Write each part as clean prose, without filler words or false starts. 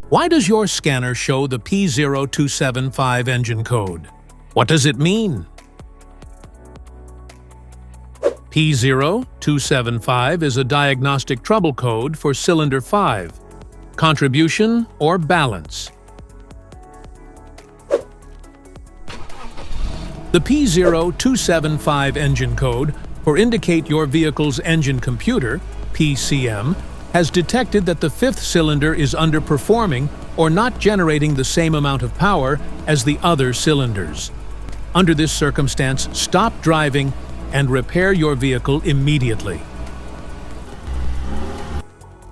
Why does your scanner show the P0275 engine code? What does it mean? P0275 is a diagnostic trouble code for cylinder 5, contribution or balance. The P0275 engine code for indicate your vehicle's engine computer, PCM, has detected that the fifth cylinder is underperforming or not generating the same amount of power as the other cylinders. Under this circumstance, stop driving and repair your vehicle immediately.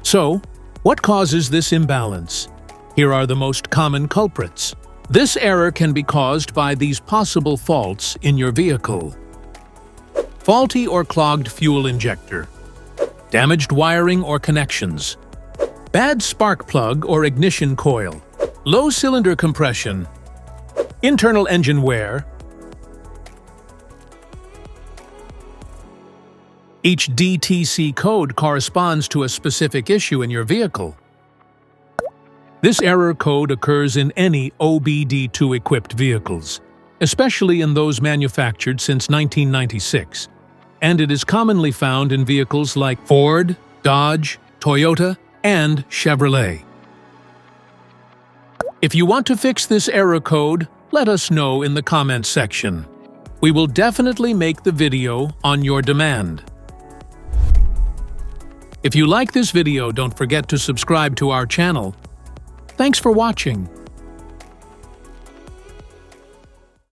So, what causes this imbalance? Here are the most common culprits. This error can be caused by these possible faults in your vehicle: faulty or clogged fuel injector, damaged wiring or connections, bad spark plug or ignition coil, low cylinder compression, internal engine wear. Each DTC code corresponds to a specific issue in your vehicle. This error code occurs in any OBD2-equipped vehicles, especially in those manufactured since 1996, and it is commonly found in vehicles like Ford, Dodge, Toyota, and Chevrolet. If you want to fix this error code, let us know in the comments section. We will definitely make the video on your demand. If you like this video, don't forget to subscribe to our channel. Thanks for watching.